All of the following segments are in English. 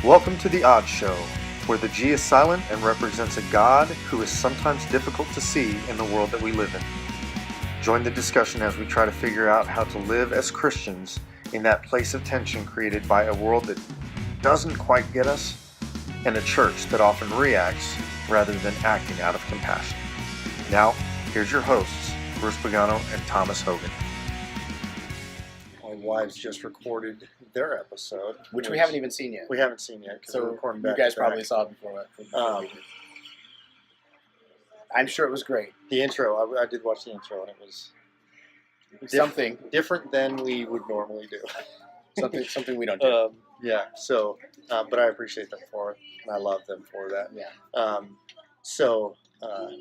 Welcome to The Odd Show, where the G is silent and represents a God who is sometimes difficult to see in the world that we live in. Join the discussion as we try to figure out how to live as Christians in that place of tension created by a world that doesn't quite get us and a church that often reacts rather than acting out of compassion. Now, here's your hosts, Bruce Pagano and Thomas Hogan. My wives just recorded their episode, which we haven't even seen yet. We haven't seen yet because we're recording back. You guys probably saw it before. I'm sure it was great. The intro, I did watch the intro, and it was something different than we would normally do. something we don't do. Yeah. So, but I appreciate them for it, and I love them for that. Yeah.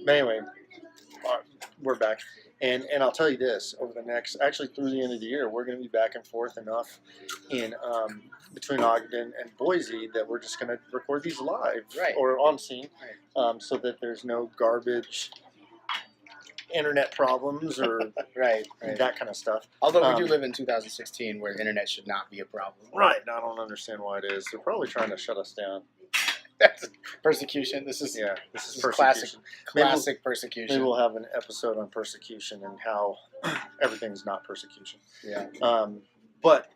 But anyway, we're back. And I'll tell you this, over the next, actually through the end of the year, we're going to be back and forth enough in between Ogden and Boise that we're just going to record these live or on scene, so that there's no garbage internet problems or that kind of stuff. Although we do live in 2016 where internet should not be a problem. Right. I don't understand why it is. They're probably trying to shut us down. Persecution. This is persecution. Classic persecution. Maybe we'll have an episode on persecution and how everything's not persecution. Yeah. But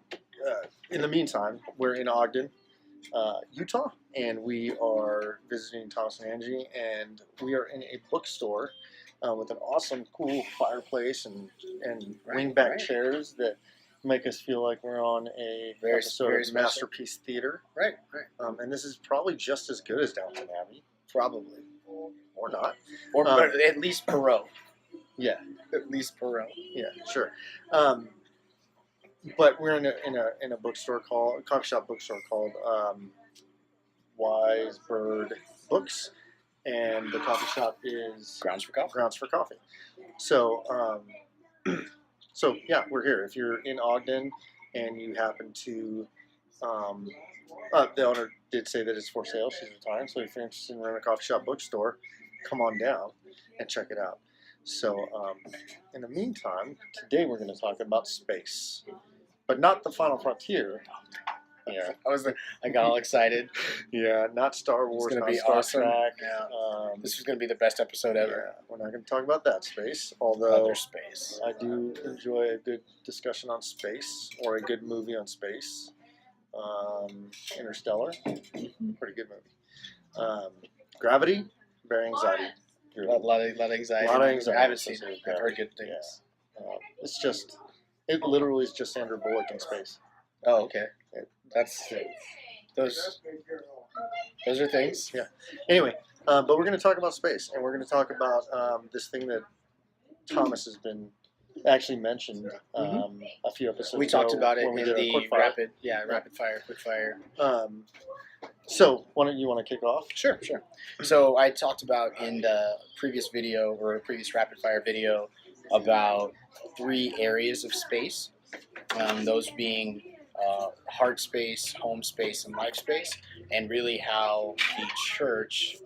in the meantime, we're in Ogden, Utah, and we are visiting Thomas and Angie, and we are in a bookstore with an awesome, cool fireplace and wingback chairs that make us feel like we're on a episode of Masterpiece Theater. Right. And this is probably just as good as Downton Abbey. Probably. Or not. Or at least Perot. Yeah. At least Perot. Yeah, sure. But we're in a bookstore called, coffee shop bookstore called Wise Bird Books. And the coffee shop is Grounds for Coffee. So, So, yeah, we're here. If you're in Ogden and you happen to, the owner did say that it's for sale. She's retiring. So if you're interested in running a coffee shop bookstore, come on down and check it out. So, in the meantime, today we're going to talk about space, but not the final frontier. Yeah, I got all excited. Yeah, not Star Wars, not Star Trek. Yeah. This is going to be the best episode ever. Yeah, we're not going to talk about that space, although other space. I do enjoy a good discussion on space or a good movie on space. Interstellar, pretty good movie. Gravity, very anxiety. A lot of anxiety. I haven't seen it. I've heard good things. Yeah. It literally is just Sandra Bullock in space. Oh, okay. That's those are things. Yeah. Anyway, but we're going to talk about space, and we're going to talk about this thing that Thomas has been actually mentioned a few episodes ago. We talked about it in the quick fire. So, why don't you want to kick off? Sure. So I talked about in the previous video or a previous rapid fire video about 3 areas of space. Those being heart space, home space, and life space, and really how the church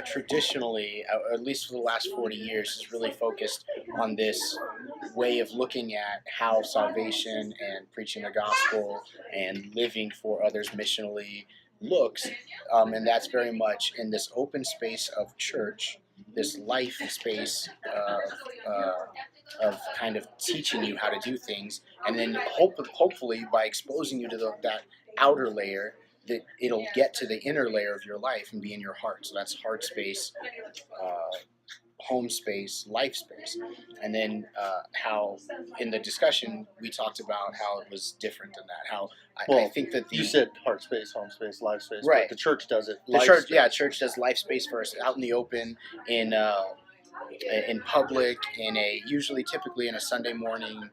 traditionally, at least for the last 40 years, has really focused on this way of looking at how salvation and preaching the gospel and living for others missionally looks, and that's very much in this open space of church, this life space of kind of teaching you how to do things, and then hopefully by exposing you to that outer layer, that it'll get to the inner layer of your life and be in your heart. So that's heart space, home space, life space. And then how in the discussion we talked about how it was different than that. How I think that you said heart space, home space, life space. Right. But the church does it. Church does life space first, out in the open, in public, typically in a Sunday morning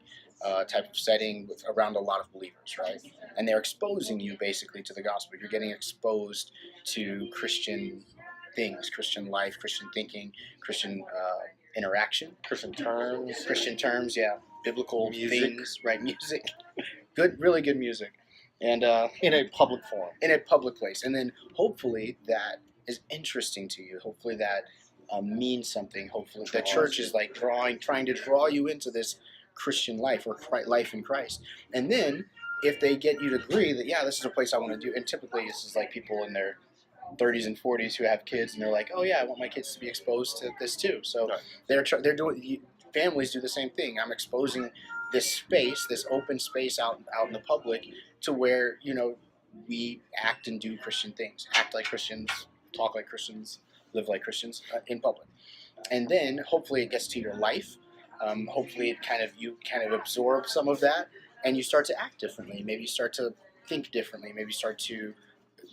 type of setting around a lot of believers, right? And they're exposing you basically to the gospel. You're getting exposed to Christian things, Christian life, Christian thinking, Christian interaction, Christian terms, biblical music. Things, right? Music, really good music, and in a public forum, in a public place, and then hopefully that is interesting to you. Hopefully that means something. Hopefully the church is trying to draw you into this Christian life or life in Christ. And then if they get you to agree that, yeah, this is a place I want to do, and typically this is like people in their 30s and 40s who have kids, and they're like, oh yeah, I want my kids to be exposed to this too. So Right. they're doing. Families do the same thing. I'm exposing this space, this open space out in the public, to where we act and do Christian things, act like Christians, talk like Christians, live like Christians in public, and then hopefully it gets to your life. Hopefully you kind of absorb some of that, and you start to act differently. Maybe you start to think differently. Maybe you start to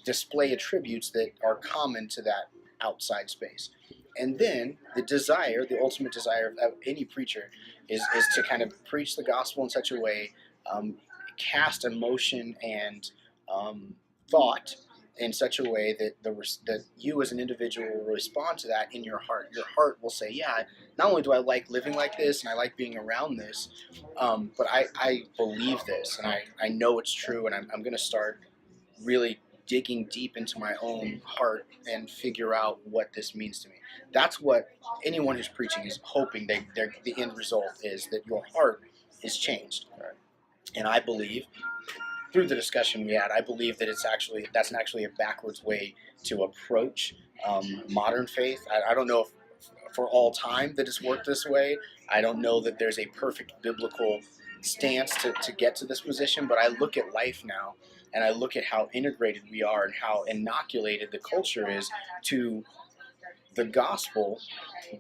display attributes that are common to that outside space. And then the ultimate desire of any preacher is to kind of preach the gospel in such a way, cast emotion and thought in such a way that you as an individual will respond to that in your heart. Your heart will say, yeah, not only do I like living like this and I like being around this, but I believe this, and I know it's true, and I'm going to start really digging deep into my own heart and figure out what this means to me. That's what anyone who's preaching is hoping. The end result is that your heart is changed. And I believe, through the discussion we had, I believe that that's actually a backwards way to approach modern faith. I don't know if for all time that it's worked this way. I don't know that there's a perfect biblical stance to get to this position, but I look at life now, and I look at how integrated we are and how inoculated the culture is to the gospel,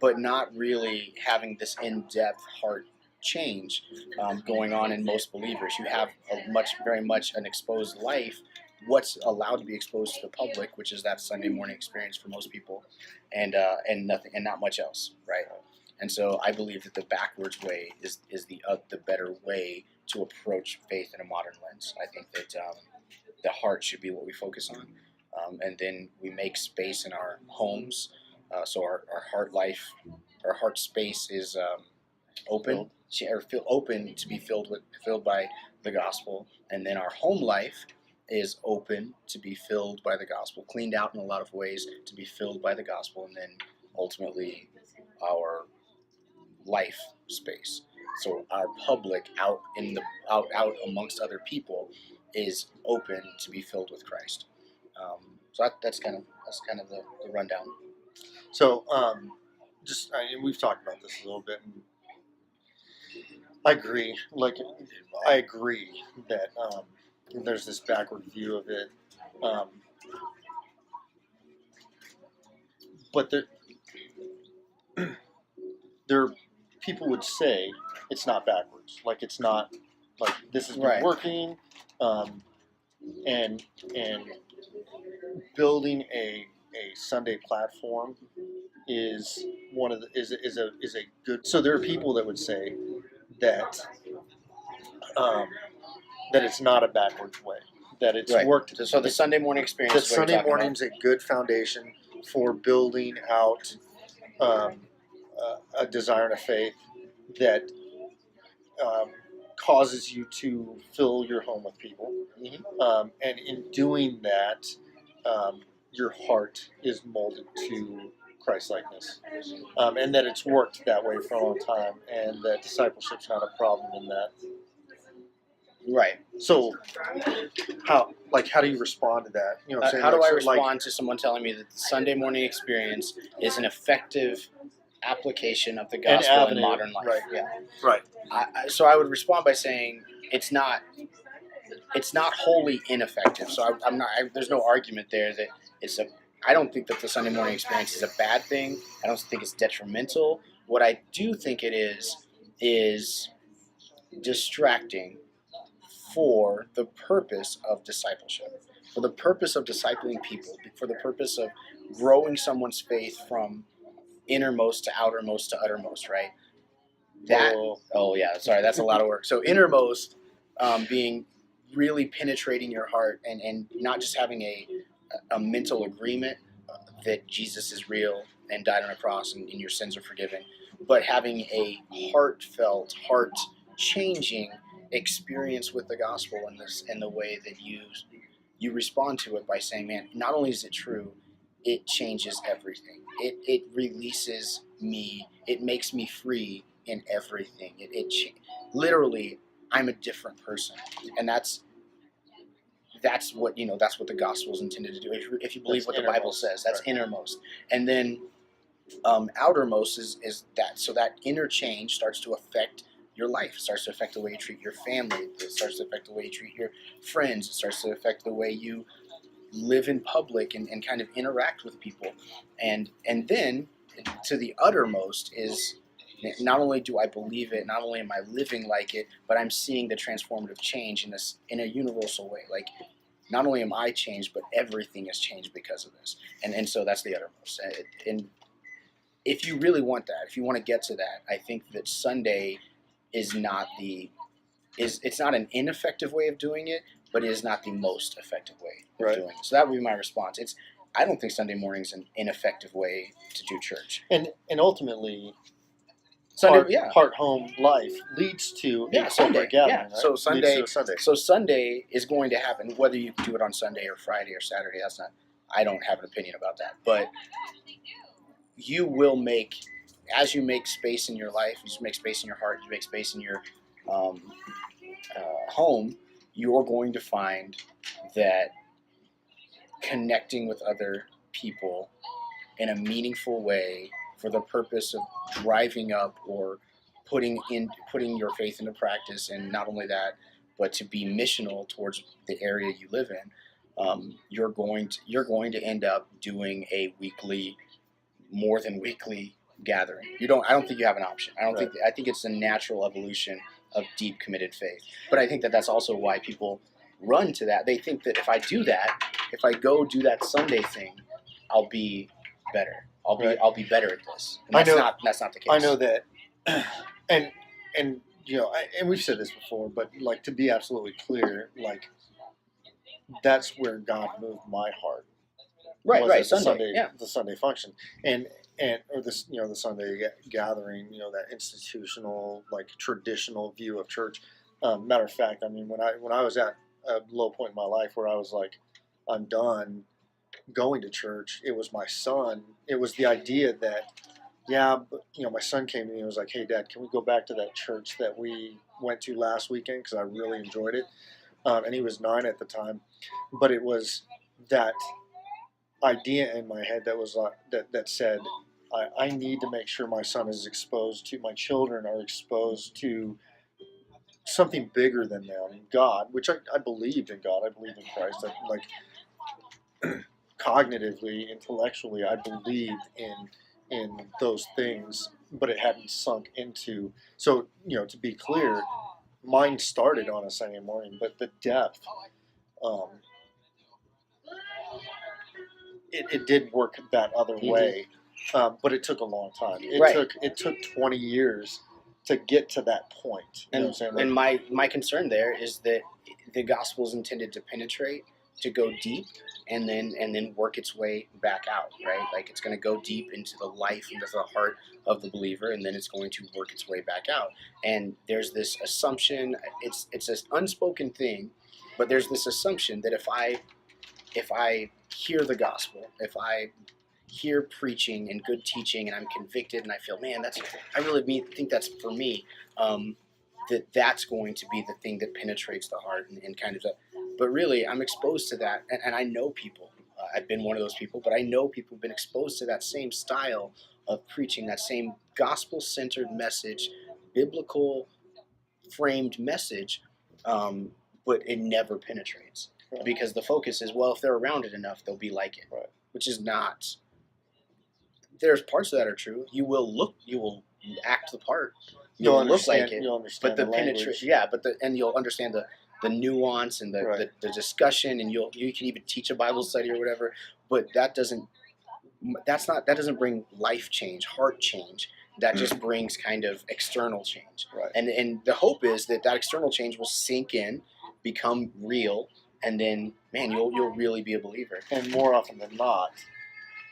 but not really having this in-depth heart change going on in most believers. You have very much an exposed life, what's allowed to be exposed to the public, which is that Sunday morning experience for most people, and nothing, and not much else, right? And so I believe that the backwards way is the better way to approach faith in a modern lens. I think that the heart should be what we focus on, and then we make space in our homes, so our heart life, our heart space is open, open to be filled by the gospel, and then our home life is open to be filled by the gospel, cleaned out in a lot of ways to be filled by the gospel, and then ultimately our life space. So our public out amongst other people is open to be filled with Christ. So that's kind of the rundown. So, we've talked about this a little bit, and I agree. I agree that there's this backward view of it, but there people would say it's not backwards. Like, it's not like this has been Right. working, and building a Sunday platform is a good. So there are people that would say that that it's not a backwards way, that it's Right. worked. So the Sunday morning experience. That is what you're Sunday talking about. morning's a good foundation for building out a desire and a faith that causes you to fill your home with people. Mm-hmm. And in doing that, your heart is molded to Christ-likeness. And that it's worked that way for a long time, and that discipleship's not a problem in that. Right. So, how do you respond to that? You know, what I'm saying? How do I respond to someone telling me that the Sunday morning experience is an effective application of the gospel in modern life? Right. Yeah. Right. So I would respond by saying it's not wholly ineffective. So I'm not. There's no argument there that it's a. I don't think that the Sunday morning experience is a bad thing. I don't think it's detrimental. What I do think it is distracting for the purpose of discipleship, for the purpose of discipling people, for the purpose of growing someone's faith from innermost to outermost to uttermost, right? That's a lot of work. So innermost being really penetrating your heart, and not just having a mental agreement that Jesus is real and died on a cross and your sins are forgiven, but having a heartfelt, heart-changing experience with the gospel in the way that you respond to it by saying, man, not only is it true, it changes everything. It releases me. It makes me free in everything. Literally, I'm a different person, and that's that's what that's what the gospel is intended to do. If you believe That's what the Bible innermost, says, that's right. innermost, and then outermost is that. So that interchange starts to affect your life. It starts to affect the way you treat your family. It starts to affect the way you treat your friends. It starts to affect the way you live in public and kind of interact with people. And then to the uttermost is not only do I believe it, not only am I living like it, but I'm seeing the transformative change in a universal way. Like, not only am I changed, but everything has changed because of this. And so that's the uttermost. And if you really want that, if you want to get to that, I think that Sunday is not it's not an ineffective way of doing it, but it is not the most effective way of Right. doing it. So that would be my response. I don't think Sunday morning is an ineffective way to do church. And ultimately, Sunday, part home life leads to a corporate gathering. Right? So Sunday, leads to a Sunday. So Sunday is going to happen, whether you do it on Sunday or Friday or Saturday. That's not. I don't have an opinion about that, but you will make, as you make space in your life, you make space in your heart, you make space in your home, you're going to find that connecting with other people in a meaningful way for the purpose of driving up or putting your faith into practice, and not only that, but to be missional towards the area you live in, you're going to end up doing a weekly, more than weekly gathering. I don't think you have an option. I think it's a natural evolution of deep committed faith. But I think that that's also why people run to that. They think that if I do that, if I go do that Sunday thing, I'll be better. I'll be better at this. And that's not the case. I know that, and and we've said this before, but like, to be absolutely clear, like, that's where God moved my heart. Right. The Sunday function, or this, the Sunday gathering, that institutional, like, traditional view of church. Matter of fact, I mean, when I was at a low point in my life where I was like, I'm done going to church, it was my son. It was the idea that, my son came to me and was like, "Hey, Dad, can we go back to that church that we went to last weekend? Because I really enjoyed it." And he was 9 at the time, but it was that idea in my head that was that said, I need to make sure my son is exposed to, my children are exposed to something bigger than them, God, which I believed in God, I believed in Christ, cognitively, intellectually, I believed in those things, but it hadn't sunk into. So, to be clear, mine started on a Sunday morning, but the depth, it did work that other way, but it took a long time. It took 20 years to get to that point. You know what I'm saying? And my concern there is that the gospel is intended to penetrate, to go deep, and then work its way back out, right? Like, it's going to go deep into the life, into the heart of the believer, and then it's going to work its way back out. And there's this assumption, it's an unspoken thing, but there's this assumption that if I hear the gospel, if I hear preaching and good teaching, and I'm convicted, and I feel, man, I really think that's for me, that's going to be the thing that penetrates the heart and kind of but really, I'm exposed to that, and I know people. I've been one of those people, but I know people who've been exposed to that same style of preaching, that same gospel-centered message, biblical framed message, but it never penetrates. Right. Because the focus is, well, if they're around it enough, they'll be like it, right. Which is not. There's parts of that are true. You will act the part. You'll look like it. You'll understand, but the penetration, and you'll understand the nuance and the discussion, and you can even teach a Bible study or whatever. But that doesn't bring life change, heart change. That just brings kind of external change. Right. And the hope is that external change will sink in, become real, and then, man, you'll really be a believer. And more often than not,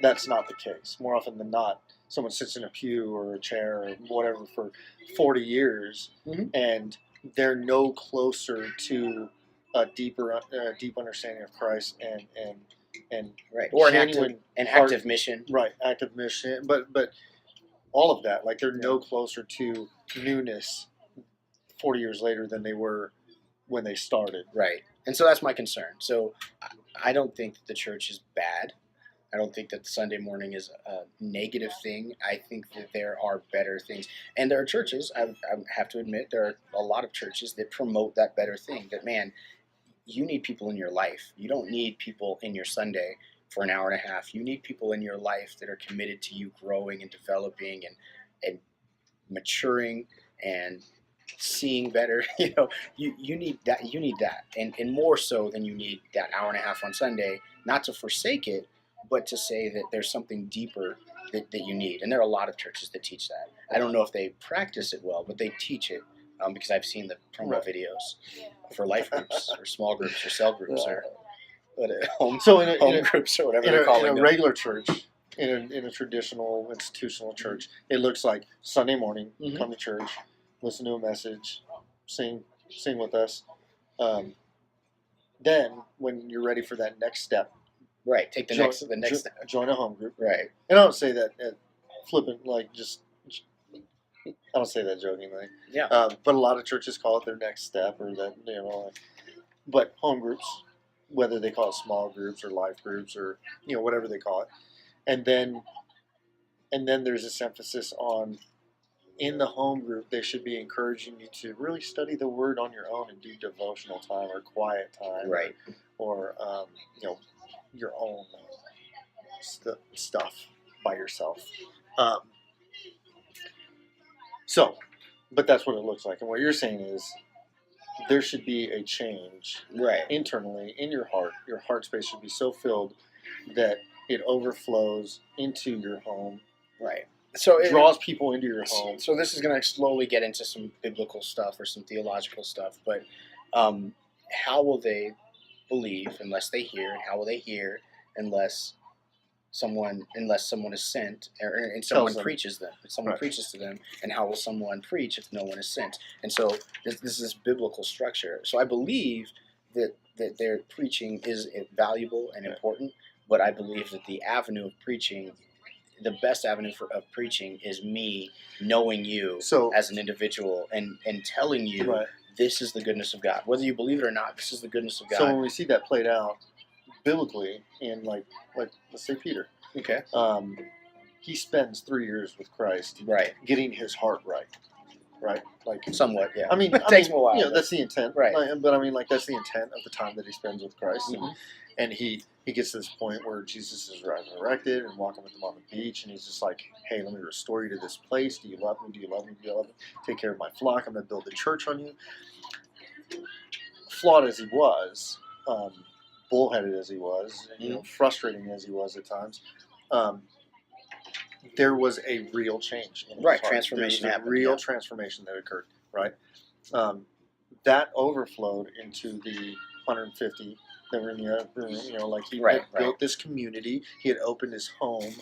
that's not the case. More often than not, someone sits in a pew or a chair or whatever for 40 years, and they're no closer to a deep understanding of Christ and right, or an active mission. Right, active mission. But all of that, like, they're no closer to newness 40 years later than they were when they started. Right. And so that's my concern. So I don't think that the church is bad. I don't think that Sunday morning is a negative thing. I think that there are better things. And there are churches, I have to admit, there are a lot of churches that promote that better thing. That, man, you need people in your life. You don't need people in your Sunday for an hour and a half. You need people in your life that are committed to you growing and developing and maturing and seeing better. You need that. You need that, and more so than you need that hour and a half on Sunday. Not to forsake it, but to say that there's something deeper that you need. And there are a lot of churches that teach that. I don't know if they practice it well, but they teach it, because I've seen the promo videos for life groups or small groups or cell groups or home groups or whatever they're calling in a them. regular church. In a traditional institutional church, it looks like Sunday morning, come to church, listen to a message, sing with us. Then, when you're ready for that next step, right, take the next step. Join a home group. Right. And I don't say that flippant, like just. I don't say that jokingly. Yeah. But a lot of churches call it their next step, or that but home groups, whether they call it small groups or life groups or whatever they call it. And then there's this emphasis on, in the home group, they should be encouraging you to really study the Word on your own and do devotional time or quiet time, right? Or your own stuff by yourself. But that's what it looks like. And what you're saying is there should be a change, right, internally in your heart. Your heart space should be so filled that it overflows into your home. Right. So it draws people into your home. So this is going to slowly get into some biblical stuff or some theological stuff. But how will they believe unless they hear? And how will they hear unless someone is sent and someone preaches them? If someone preaches to them, and how will someone preach if no one is sent? And so this is biblical structure. So I believe that their preaching is valuable and important. But I believe that the avenue of preaching, the best avenue of preaching, is me knowing you as an individual and telling you this is the goodness of God. Whether you believe it or not, this is the goodness of God. So when we see that played out biblically in like let's say Peter, he spends 3 years with Christ, getting his heart right, like somewhat, yeah. I mean, it takes him a while. That's the intent, right? But I mean, like that's the intent of the time that he spends with Christ, and he gets to this point where Jesus is resurrected and walking with him on the beach, and he's just like, "Hey, let me restore you to this place. Do you love me? Do you love me? Do you love me? Take care of my flock. I'm going to build a church on you." Flawed as he was, bullheaded as he was, frustrating as he was at times, there was a real change in his heart. Transformation happened. Real transformation that occurred. That overflowed into the 150 that were in the other room. Like he had built this community. He had opened his home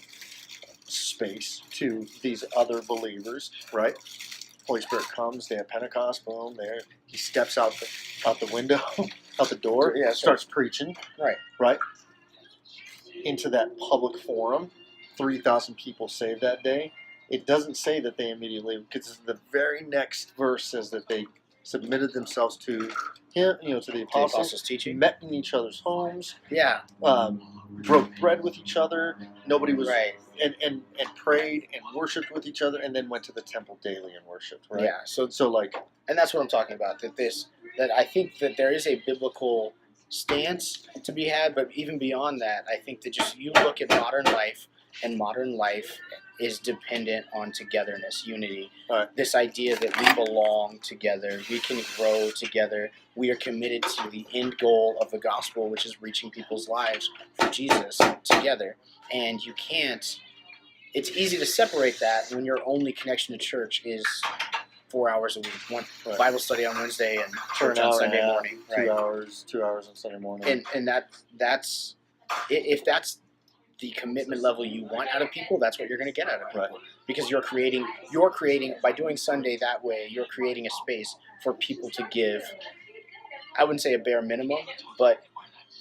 space to these other believers. Right. Holy Spirit comes. They have Pentecost. Boom. There. He steps out the window, out the door. Starts preaching. Right. Into that public forum. 3,000 people saved that day. It doesn't say that they immediately, because the very next verse says that they submitted themselves to him, to the apostles' teaching, met in each other's homes, broke bread with each other. Nobody was and prayed and worshipped with each other, and then went to the temple daily and worshipped. Right? Yeah. So and that's what I'm talking about. That I think that there is a biblical stance to be had, but even beyond that, I think that just you look at modern life. And modern life is dependent on togetherness, unity. This idea that we belong together, we can grow together, we are committed to the end goal of the gospel, which is reaching people's lives for Jesus together. And you can't, it's easy to separate that when your only connection to church is 4 hours a week, one Bible study on Wednesday and church on Sunday morning. 2 hours on Sunday morning. And that's, if that's the commitment level you want out of people, that's what you're going to get out of people. Because you're creating by doing Sunday that way, you're creating a space for people to give. I wouldn't say a bare minimum, but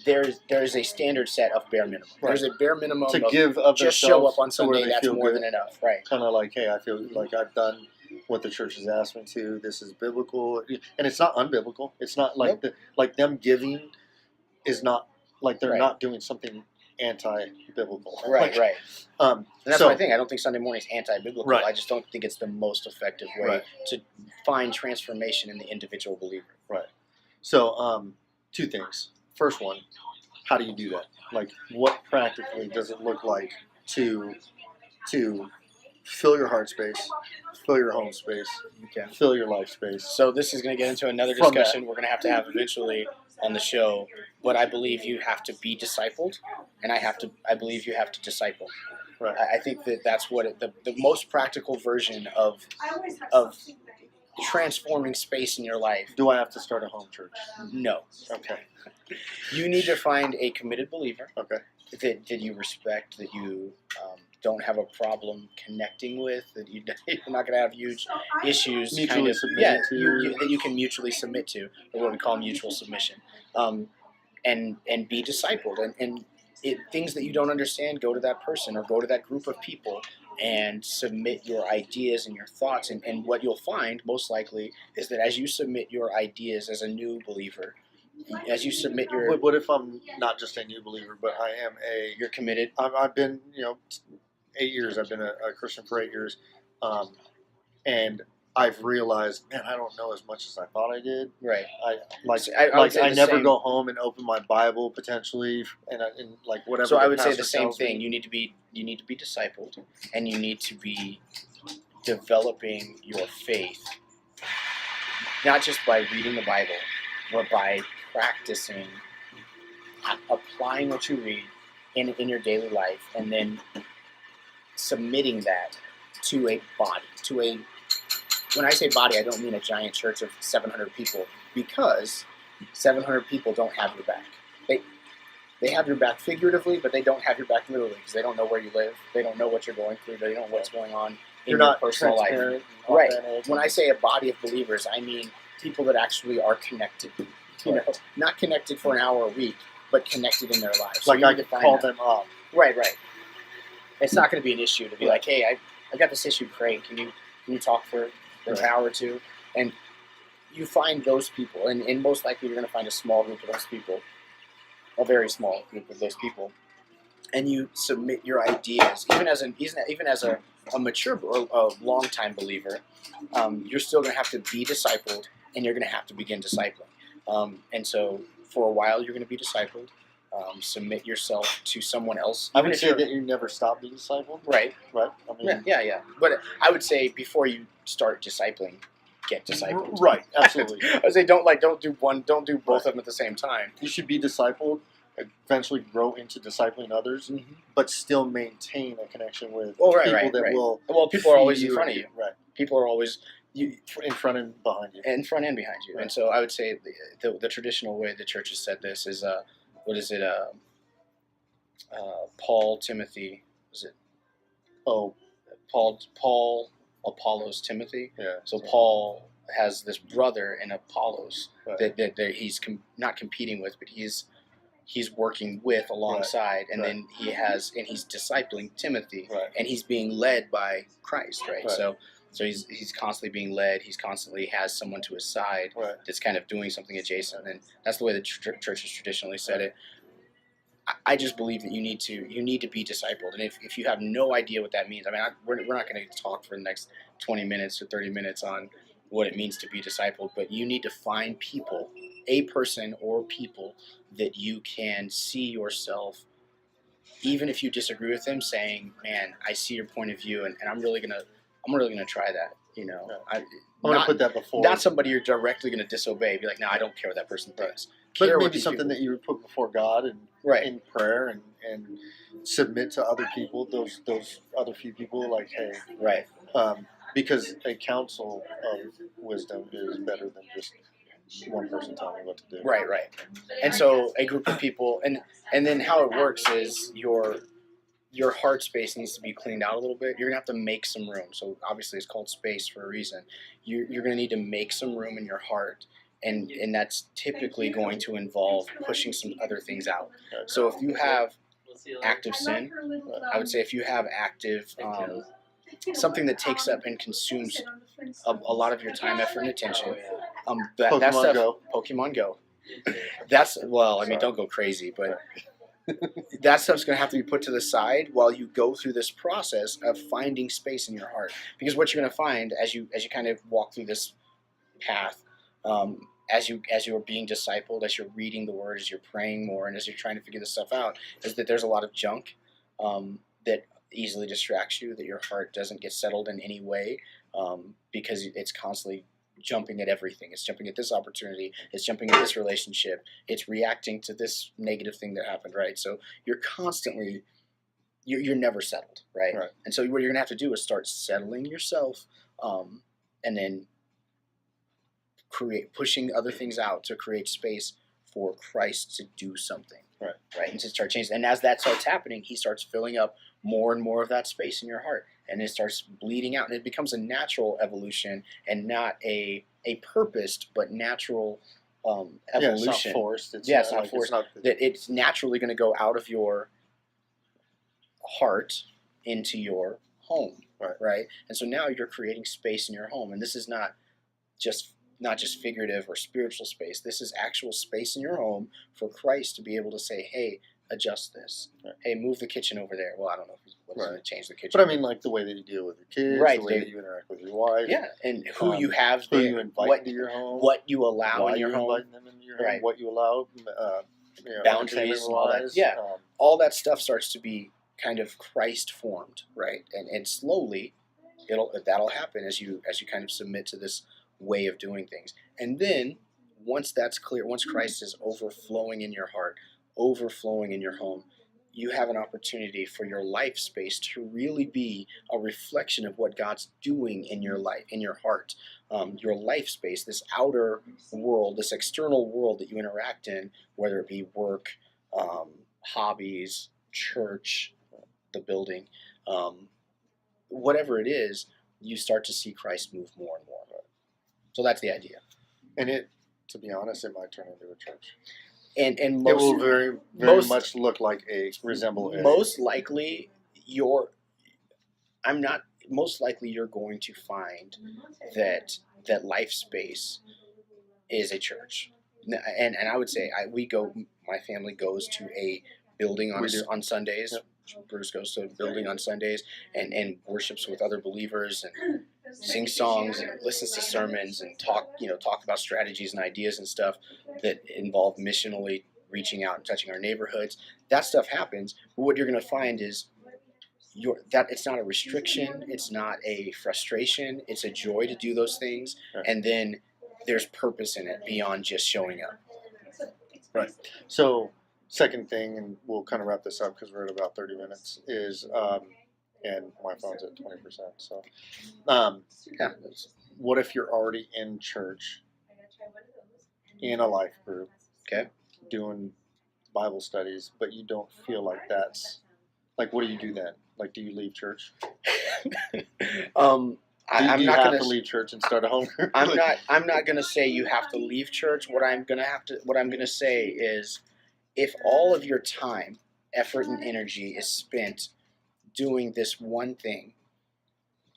there's a standard set of bare minimum. There's a bare minimum to give of just show up on Sunday. That's more than enough, right? Kind of like, hey, I feel like I've done what the church has asked me to. This is biblical, and it's not unbiblical. It's not like like them giving is not like they're Right. not doing something anti-biblical. Right, Like, right. Um, And that's so, what I think. I don't think Sunday morning is anti-biblical. Right. I just don't think it's the most effective way Right. to find transformation in the individual believer. So, two things. First one, how do you do that? Like, what practically does it look like to fill your heart space, fill your home space, Okay. fill your life space? So this is going to get into another From discussion we're going to have eventually on the show. But I believe you have to be discipled, and I believe you have to disciple. Right. I think that's what the most practical version of transforming space in your life. Do I have to start a home church? No. Okay. You need to find a committed believer Okay. that you respect, that you don't have a problem connecting with, that you're not going to have huge issues. Mutually submit to. That you can mutually submit to, or what we call mutual submission, and be discipled. And things that you don't understand, go to that person or go to that group of people and submit your ideas and your thoughts. And what you'll find, most likely, is that as you submit your ideas as a new believer, as you submit your... What if I'm not just a new believer, but I am You're committed. I've been, 8 years. I've been a Christian for 8 years, and I've realized, man, I don't know as much as I thought I did. Right. I never go home and open my Bible potentially, and like whatever. So I would say pastor the same tells me. thing. You need to be discipled, and you need to be developing your faith, not just by reading the Bible, but by practicing, applying what you read in your daily life, and then submitting that to a body, when I say body, I don't mean a giant church of 700 people, because 700 people don't have your back. They have your back figuratively, but they don't have your back literally, because they don't know where you live. They don't know what you're going through. They don't know what's going on in your personal life. Right. When I say a body of believers, I mean people that actually are connected. Not connected for an hour a week, but connected in their lives. Like I could call them up. Right. It's not going to be an issue to be like, hey, I got this issue, Craig. Can you talk for an hour or two? And you find those people, and most likely you're going to find a small group of those people, a very small group of those people, and you submit your ideas. Even as a mature or a long-time believer, you're still going to have to be discipled, and you're going to have to begin discipling. And so for a while, you're going to be discipled. Submit yourself to someone else. I would say that you never stop being discipled. Right. I mean, Yeah. But I would say before you start discipling, get discipled. Right. Absolutely. I would say don't do both of them at the same time. You should be discipled, eventually grow into discipling others, but still maintain a connection with people that will. Well, people are always in front of you. Right. People are always in front and behind you. In front and behind you. Right. And so I would say the traditional way the church has said this is what is it? Paul, Timothy. Was it? Oh, Paul, Apollos, Timothy. yeah. So Paul has this brother in Apollos Right. that he's not competing with, but he's working with alongside, and then he's discipling Timothy, and he's being led by Christ, right? So he's constantly being led. He's constantly has someone to his side that's kind of doing something adjacent, and that's the way the church has traditionally said it. I just believe that you need to be discipled, and if you have no idea what that means, I mean, we're not going to talk for the next 20 minutes or 30 minutes on what it means to be discipled, but you need to find people, a person or people that you can see yourself, even if you disagree with them, saying, "Man, I see your point of view, and I'm really gonna try that." I'm gonna put that before. Not somebody you're directly gonna disobey. Be like, "No, I don't care what that person thinks." But maybe something that you would put before God and in prayer and submit to other people, those other few people, like, hey, because a council of wisdom is better than just one person telling me what to do. Right. And so a group of people, and then how it works is your heart space needs to be cleaned out a little bit. You're gonna have to make some room. So obviously it's called space for a reason. You're gonna need to make some room in your heart. And that's typically going to involve pushing some other things out. So if you have active sin, I would say if you have active something that takes up and consumes a lot of your time, effort, and attention, that stuff. Go. Pokemon Go. I mean, don't go crazy, but that stuff's going to have to be put to the side while you go through this process of finding space in your heart. Because what you're going to find as you kind of walk through this path, as you are being discipled, as you're reading the Word, as you're praying more, and as you're trying to figure this stuff out, is that there's a lot of junk that easily distracts you, that your heart doesn't get settled in any way, because it's constantly jumping at everything. It's jumping at this opportunity. It's jumping at this relationship. It's reacting to this negative thing that happened, right? So you're constantly, you're never settled, right? And so what you're going to have to do is start settling yourself, and then pushing other things out to create space for Christ to do something, right? And to start changing. And as that starts happening, he starts filling up more and more of that space in your heart, and it starts bleeding out, and it becomes a natural evolution and not a purposed but natural evolution. Yeah, it's not forced. It's not forced. That it's naturally going to go out of your heart into your home, right? And so now you're creating space in your home, and this is not just figurative or spiritual space. This is actual space in your home for Christ to be able to say, hey, adjust this. Hey, move the kitchen over there. Well, I don't know if he's going to change the kitchen. But I mean, like the way that you deal with your kids, the way that you interact with your wife. Yeah, and who you have who there, you invite into your home, what you allow in your home. Inviting them into your home, what you allow, boundaries, all that. Yeah, all that stuff starts to be kind of Christ formed, right? And slowly, that'll happen as you kind of submit to this way of doing things. And then once that's clear, once Christ is overflowing in your heart, overflowing in your home, you have an opportunity for your life space to really be a reflection of what God's doing in your life, in your heart. Your life space, this outer world, this external world that you interact in, whether it be work, hobbies, church, the building, whatever it is, you start to see Christ move more and more. So that's the idea. And to be honest, it might turn into a church. And it will very much resemble a. Most likely, you're going to find that life space is a church. And I would say my family goes to a building on Sundays. Yep. Bruce goes to a building on Sundays and worships with other believers and sings songs and listens to sermons and talk about strategies and ideas and stuff that involve missionally reaching out and touching our neighborhoods. That stuff happens. But what you're going to find is that it's not a restriction, it's not a frustration, it's a joy to do those things, and then there's purpose in it beyond just showing up. Right. So, second thing, and we'll kind of wrap this up because we're at about 30 minutes, is, and my phone's at 20%, so, what if you're already in church, in a life group, doing Bible studies, but you don't feel like that's, like, what do you do then? Like, do you leave church? I'm not going to leave church and start a home group. I'm not going to say you have to leave church. What I'm going to say is, if all of your time, effort, and energy is spent doing this one thing,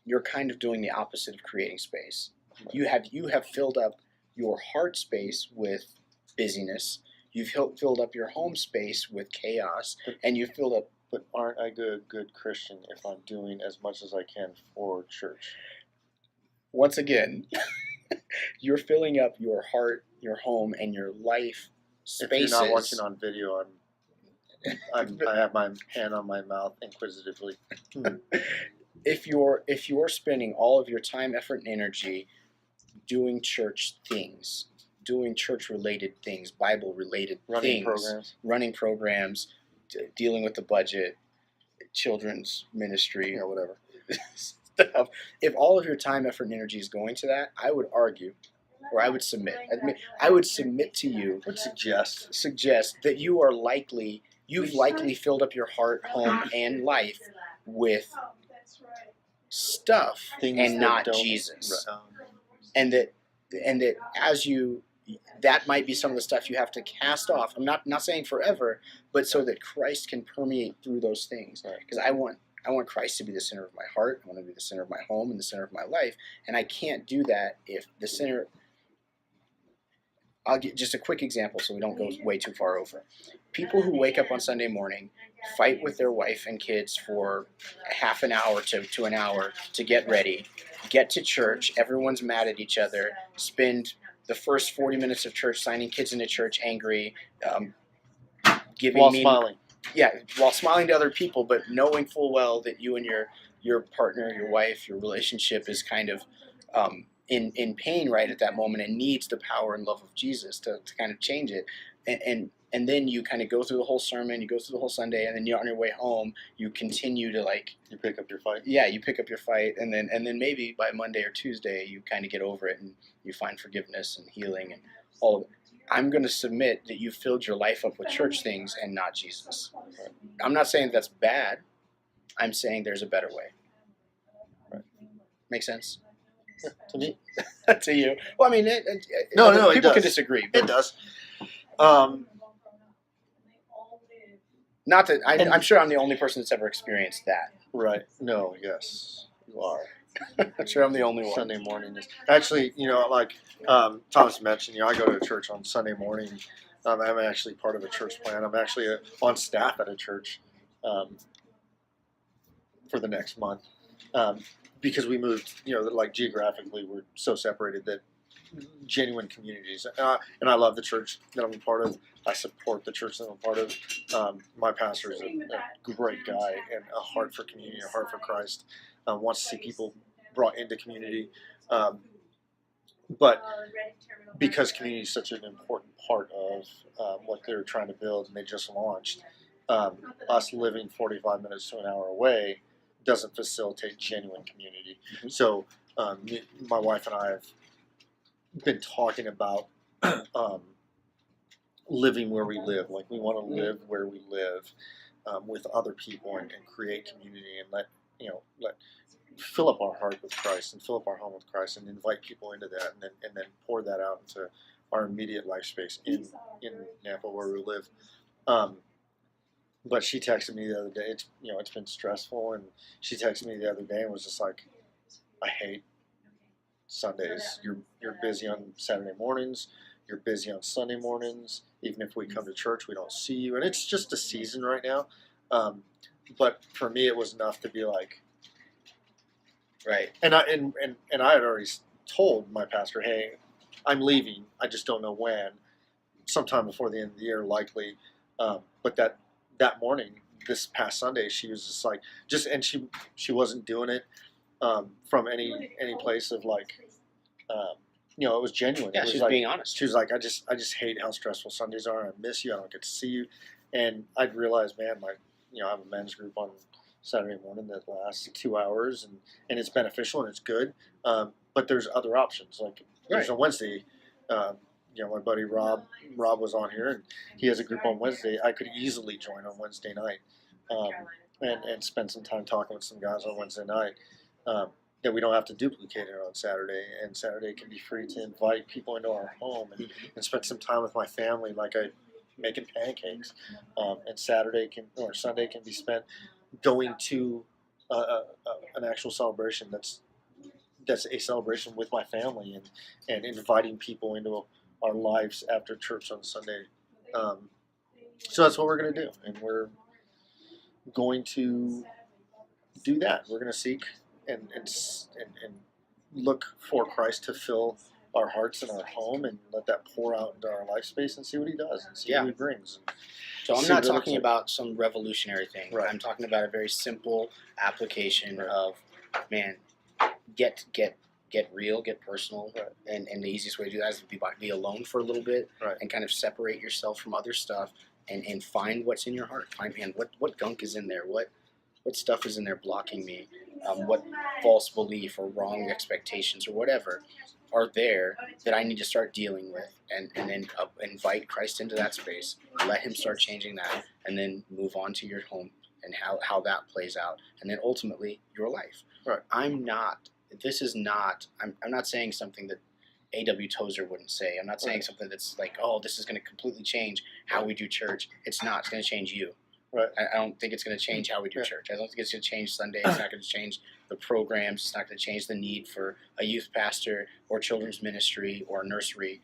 you're kind of doing the opposite of creating space. You have filled up your heart space with busyness. You've filled up your home space with chaos, and you've filled up. But aren't I a good Christian if I'm doing as much as I can for church? Once again, you're filling up your heart, your home, and your life spaces. If you're not watching on video, I have my hand on my mouth inquisitively. If you're spending all of your time, effort, and energy doing church things, doing church-related things, Bible-related things, running programs, dealing with the budget, children's ministry, or whatever stuff. If all of your time, effort, and energy is going to that, I would argue, or I would submit. I would submit to you. Would suggest that you've likely filled up your heart, home, and life with stuff and not Jesus. And that that might be some of the stuff you have to cast off. I'm not saying forever, but so that Christ can permeate through those things. Because I want Christ to be the center of my heart. I want to be the center of my home and the center of my life. And I can't do that if the center. I'll get just a quick example so we don't go way too far over. People who wake up on Sunday morning, fight with their wife and kids for half an hour to an hour to get ready, get to church, everyone's mad at each other, spend the first 40 minutes of church signing kids into church angry, giving While me smiling. yeah, while smiling to other people, but knowing full well that you and your partner, your wife, your relationship is kind of in pain right at that moment and needs the power and love of Jesus to kind of change it. And then you kind of go through the whole sermon, you go through the whole Sunday, and then you're on your way home, you continue to like You pick up your fight. yeah, you pick up your fight, and then maybe by Monday or Tuesday you kind of get over it and you find forgiveness and healing and all of it. I'm going to submit that you filled your life up with church things and not Jesus. I'm not saying that's bad. I'm saying there's a better way. Right. Make sense? To me, To you? Well, I mean, No, it people can does. disagree. But it does. not that And- I'm sure I'm the only person that's ever experienced that. Right. No. Yes, you are. I'm sure I'm the only one. Sunday morning is actually, like Thomas mentioned, I go to church on Sunday morning. I'm actually part of a church plan. I'm actually on staff at a church for the next month because we moved. Like geographically, we're so separated that genuine communities. And I love the church that I'm a part of. I support the church that I'm a part of. My pastor is a great guy and a heart for community, a heart for Christ. Wants to see people brought into community. But because community is such an important part of what they're trying to build, and they just launched, us living 45 minutes to an hour away doesn't facilitate genuine community. Mm-hmm. So my wife and I have been talking about living where we live. Like we want to live where we live with other people and create community and let fill up our heart with Christ and fill up our home with Christ and invite people into that and then pour that out into our immediate life space in Napa where we live. But she texted me the other day. It's been stressful, and she texted me the other day and was just like, "I hate Sundays. You're busy on Saturday mornings. You're busy on Sunday mornings. Even if we come to church, we don't see you, and it's just a season right now." But for me, it was enough to be like, Right. and I had already told my pastor, "Hey, I'm leaving. I just don't know when. Sometime before the end of the year, likely." But that morning, this past Sunday, she was just like, and she wasn't doing it from any place of like, it was genuine. Yeah, It was she's like, being honest. She was like, I just hate how stressful Sundays are. I miss you. I don't get to see you. And I'd realized, man, I have a men's group on Saturday morning that lasts 2 hours, and it's beneficial and it's good. But there's other options. Like there's a Wednesday. My buddy Rob was on here, and he has a group on Wednesday. I could easily join on Wednesday night, and spend some time talking with some guys on Wednesday night. That we don't have to duplicate it on Saturday, and Saturday can be free to invite people into our home and spend some time with my family, like I making pancakes. And Sunday can be spent going to an actual celebration that's a celebration with my family and inviting people into our lives after church on Sunday. So that's what we're going to do, and we're going to do that. We're going to seek and look for Christ to fill our hearts and our home and let that pour out into our life space and see what he does and see what he brings. So I'm not talking about some revolutionary thing. Right. I'm talking about a very simple application of, man, get real, get personal, and the easiest way to do that is to be alone for a little bit and kind of separate yourself from other stuff and find what's in your heart. Find, man, what gunk is in there? What stuff is in there blocking me? What false belief or wrong expectations or whatever are there that I need to start dealing with, and then invite Christ into that space, let him start changing that, and then move on to your home and how that plays out, and then ultimately your life. Right. I'm not saying something that A.W. Tozer wouldn't say. I'm not saying something that's like, oh, this is going to completely change how we do church. It's not. It's going to change you. Right. I don't think it's going to change how we do church. I don't think it's going to change Sunday. It's not going to change the programs. It's not going to change the need for a youth pastor or children's ministry or nursery.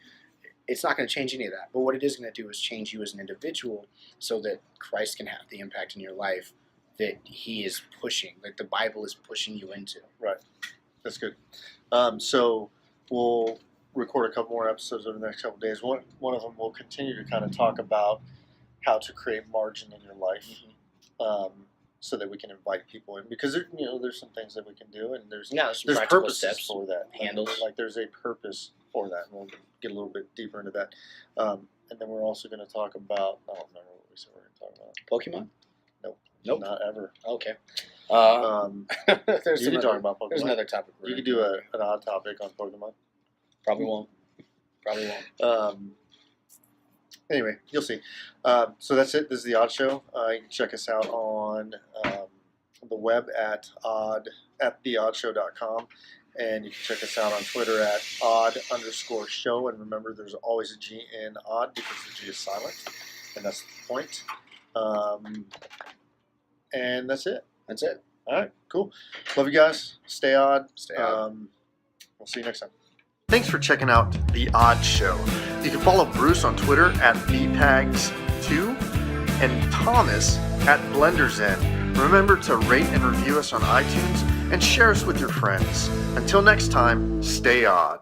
it's not going to change any of that. But what it is going to do is change you as an individual so that Christ can have the impact in your life that he is pushing, that the Bible is pushing you into. Right. That's good. So we'll record a couple more episodes over the next couple of days. One of them will continue to kind of talk about how to create margin in your life, so that we can invite people in, because there's some things that we can do, and there's purposes steps, for that. handles. Like there's a purpose for that, and we'll get a little bit deeper into that. And then we're also going to talk about, I don't remember what we said we were going to talk about. Pokemon? Nope. Not ever. Okay. You can talk about Pokemon. There's another topic. You could do an odd topic on Pokemon. Probably won't. Anyway, you'll see. So that's it. This is The Odd Show. You can check us out on the web at theoddshow.com. And you can check us out on Twitter at odd_show. And remember, there's always a G in odd because the G is silent. And that's the point. And that's it. That's it. All right, cool. Love you guys. Stay odd. Stay odd. We'll see you next time. Thanks for checking out The Odd Show. You can follow Bruce on Twitter at bpags2 and Thomas at BlenderZen. Remember to rate and review us on iTunes and share us with your friends. Until next time, stay odd.